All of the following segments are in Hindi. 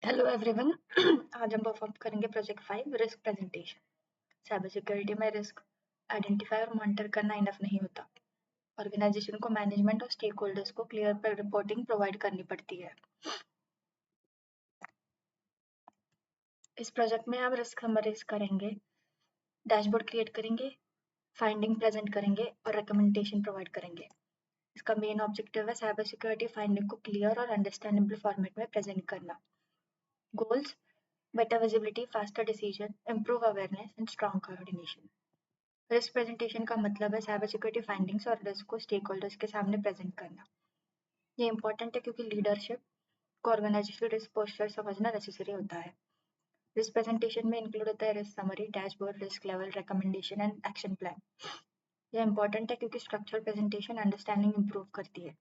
Hello everyone. आज हम परफॉर्म करेंगे project 5 risk presentation. Cyber security में रिस्क आइडेंटिफाई और मॉनिटर करना इनफ नहीं होता। ऑर्गेनाइजेशन को मैनेजमेंट और स्टेक होल्डर्स को क्लियर पर रिपोर्टिंग प्रोवाइड करनी पड़ती है। इस प्रोजेक्ट में हम रिस्क समराइज करेंगे, डैशबोर्ड क्रिएट करेंगे, फाइंडिंग प्रेजेंट करेंगे और रिकमेंडेशन प्रोवाइड करेंगे। इसका मेन ऑब्जेक्टिव है साइबर सिक्योरिटी फाइंडिंग को क्लियर और अंडरस्टैंडेबल फॉर्मेट में प्रेजेंट करना। Goals: better visibility, faster decision, improve awareness and strong coordination. Risk presentation का मतलब है साइबर सिक्योरिटी फाइंडिंग्स और रिस्क को स्टेक होल्डर्स के सामने प्रेजेंट करना। ये इंपॉर्टेंट है क्योंकि लीडरशिप को ऑर्गेनाइजेशनल रिस्क पोस्चर समझना नेसेसरी होता है। रिस्क प्रेजेंटेशन में इंक्लूड होता है risk summary, dashboard, risk level, recommendation and action plan. यह इंपॉर्टेंट है क्योंकि स्ट्रक्चर प्रेजेंटेशन अंडरस्टैंडिंग इंप्रूव करती है।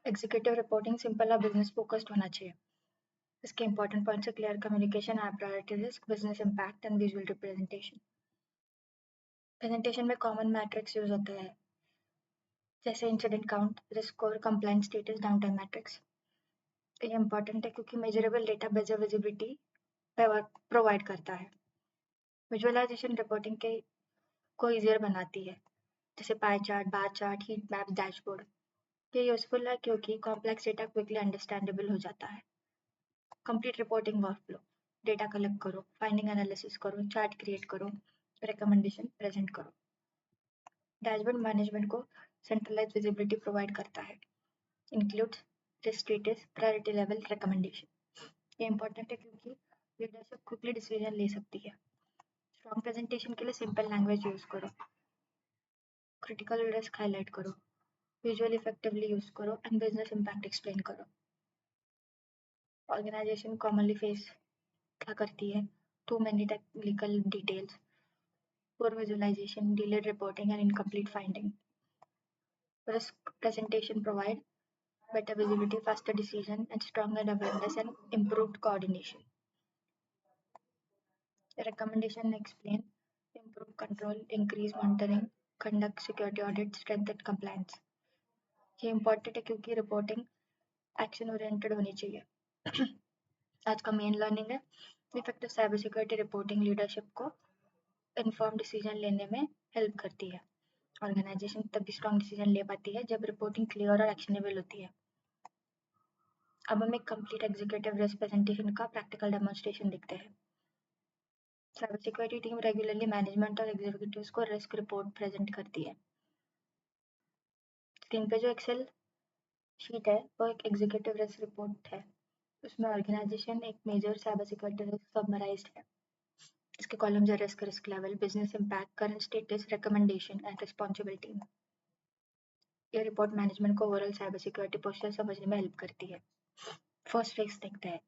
एग्जीक्यूटिव रिपोर्टिंग सिंपल और बिजनेस फोकस्ड होना चाहिए। इसके इंपॉर्टेंट पॉइंट्स है clear communication, high priority risk, business impact and visual representation. Presentation में कॉमन मैट्रिक्स यूज होते हैं जैसे incident count, risk score, compliance status, down time matrix. ये इंपॉर्टेंट है क्योंकि measurable data better visibility provide करता है। विजुअलाइजेशन रिपोर्टिंग के को ईजियर बनाती है जैसे pie chart, bar chart, heat map, dashboard. ये यूजफुल है क्योंकि कॉम्प्लेक्स डेटा क्विकली अंडरस्टैंडेबल हो जाता है। Complete reporting workflow: data collect करो, फाइंडिंग एनालिसिस करो, चार्ट क्रिएट करो, रिकमेंडेशन प्रेजेंट करो। डैशबोर्ड मैनेजमेंट को सेंट्रलाइज विजिबिलिटी प्रोवाइड करता है, includes risk status, priority level, recommendation. ये इंपॉर्टेंट है क्योंकि लीडरशिप क्विकली डिसीजन ले सकती है। स्ट्रॉन्ग प्रेजेंटेशन के लिए सिंपल लैंग्वेज यूज करो, क्रिटिकल रिस्क हाईलाइट करो, विजुअल इफेक्टिवली यूज करो एंड बिजनेस इम्पैक्ट एक्सप्लेन करो। ऑर्गेनाइजेशन कॉमनली फेस क्या करती है? Too many technical details, poor visualization, delayed reporting and incomplete finding. Risk presentation provide better visibility, faster decision, and stronger awareness and improved coordination. Recommendation explain, improve control, increase monitoring, conduct security audit, strengthen compliance. ये important है क्योंकि रिपोर्टिंग एक्शन ओरिएंटेड होनी चाहिए। आज का मेन लर्निंग है effective cyber security reporting leadership को इन्फॉर्म डिसीजन लेने में हेल्प करती है। ऑर्गेनाइजेशन तभी स्ट्रॉन्ग डिसीजन ले पाती है जब रिपोर्टिंग क्लियर और एक्शनेबल होती है। अब हम एक कंप्लीट एग्जीक्यूटिव रिस्क प्रेजेंटेशन का प्रैक्टिकल डेमोन्स्ट्रेशन देखते हैं। Cyber security team regularly management और एग्जीक्यूटिव्स को रिस्क रिपोर्ट प्रेजेंट करती है। स्क्रीन पे जो एक्सेल शीट है वो एक एग्जीक्यूटिव रिस्क रिपोर्ट है। उसमें ऑर्गेनाइजेशन एक major cyber security risk summarised है। इसके कॉलम्स है risk, risk level, business impact, current status, recommendation and responsibility. ये रिपोर्ट मैनेजमेंट को ओवरऑल साइबर सिक्योरिटी पोस्चर समझने में हेल्प करती है। फर्स्ट रिस्क देखते हैं,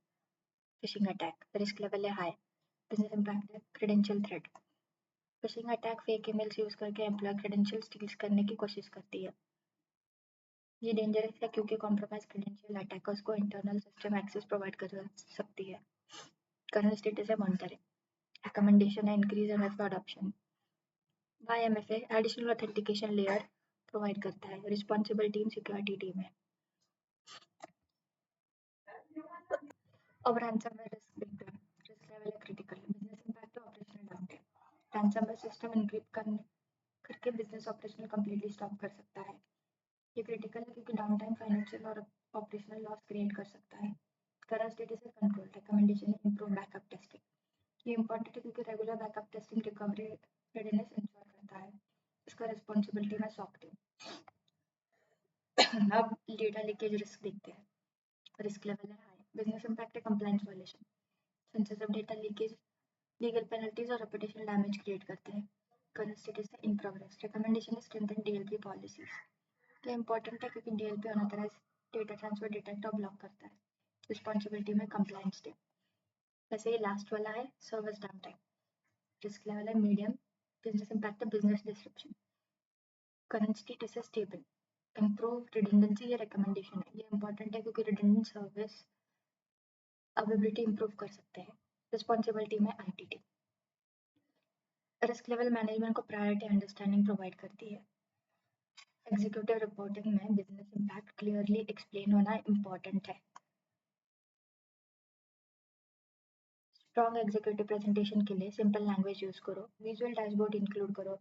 फिशिंग अटैक। रिस्क लेवल है हाई, बिजनेस इम्पैक्ट है credential threat. Phishing attack fake emails use करके एम्प्लॉय क्रेडेंशियल स्टील्स करने की कोशिश करती है। ये डेंजरस है क्योंकि कॉम्प्रोमाइज क्रेडेंशियल अटैकर्स को इंटरनल सिस्टम एक्सेस प्रोवाइड कर सकती है। करंट स्टेटस है मॉनिटरिंग, रिकमेंडेशन है increase MFA adoption. YMFA additional authentication layer provide करता है। रिस्पॉन्सिबल टीम सिक्योरिटी टीम है। अब रैंसमवेयर रिस्क देखते हैं। रिस्क लेवल है क्रिटिकल, बिजनेस इम्पैक्ट है operational downtime. Ransomware system encrypt करके बिजनेस ऑपरेशनल कंप्लीटली स्टॉप कर सकता है। ये क्रिटिकल है क्योंकि डाउनटाइम फाइनेंशियल और ऑपरेशनल लॉस क्रिएट कर सकता है। करंट स्टेटस है कंट्रोल, रिकमेंडेशन है इम्प्रूव बैकअप टेस्टिंग। ये इंपॉर्टेंट है क्योंकि regular backup testing recovery readiness ensure करता है। इसका रिस्पॉन्सिबिलिटी में सॉक टीम। अब डेटा लीकेज रिस्क देखते हैं। रिस्क लेवल है हाई, बिजनेस इम्पैक्ट है compliance violation. Sensitive data leakage legal penalties और रेपुटेशन डैमेज क्रिएट करते हैं। करंट स्टेटस है इन प्रोग्रेस, रिकमेंडेशन है स्ट्रेंथन DLP पॉलिसीज। ये इंपॉर्टेंट है क्योंकि DLP unauthorised data transfer detect और ब्लॉक करता है। रिस्पॉन्सिबिलिटी में कंप्लायंस टीम। वैसे ये लास्ट वाला है service down time. Risk level है मीडियम, बिजनेस इम्पैक्ट है बिजनेस डिस्ट्रप्शन। करंट स्टेटस है स्टेबल, इम्प्रूव रिडंडेंसी या रिकमेंडेशन है। ये इंपॉर्टेंट है क्योंकि रिडंडेंट सर्विस अवेलेबिलिटी इंप्रूव कर सकते हैं। रिस्पॉन्सिबिलिटी में ITT। रिस्क लेवल मैनेजमेंट को प्रायोरिटी अंडरस्टैंडिंग प्रोवाइड करती है। एग्जीक्यूटिव रिपोर्टिंग में बिजनेस इम्पैक्ट क्लियरली एक्सप्लेन होना इंपॉर्टेंट है। स्ट्रॉन्ग एग्जीक्यूटिव प्रेजेंटेशन के लिए सिंपल लैंग्वेज यूज करो, विजुअल डैशबोर्ड इंक्लूड करो,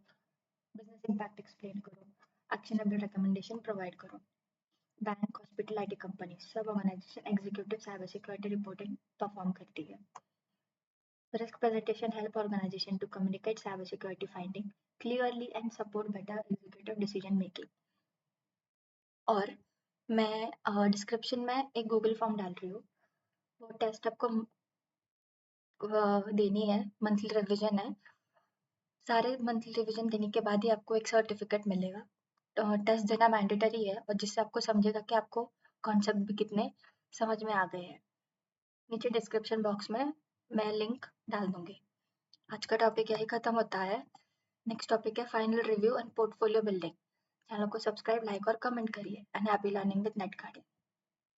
बिजनेस इम्पैक्ट एक्सप्लेन करो, एक्शनेबल रिकमेंडेशन प्रोवाइड करो। बैंक, हॉस्पिटल, आईटी कंपनी सब organisation executive cyber security reporting perform करती है। Risk presentation help organization to communicate cybersecurity finding clearly and support better executive decision making। और मैं डिस्क्रिप्शन में एक गूगल फॉर्म डाल रही हूँ, वो टेस्ट आपको देनी है, मंथली रिवीजन है। सारे मंथली रिवीजन देने के बाद ही आपको एक सर्टिफिकेट मिलेगा। टेस्ट देना मैंडेटरी है और जिससे आपको समझेगा कि आपको कॉन्सेप्ट भी कितने समझ में आ गए हैं। नीचे डिस्क्रिप्शन बॉक्स में मैं लिंक डाल दूंगी। आज का टॉपिक यही खत्म होता है। नेक्स्ट टॉपिक है final review and portfolio building. Channel को सब्सक्राइब, लाइक और कमेंट करिए। And happy learning with net guardian.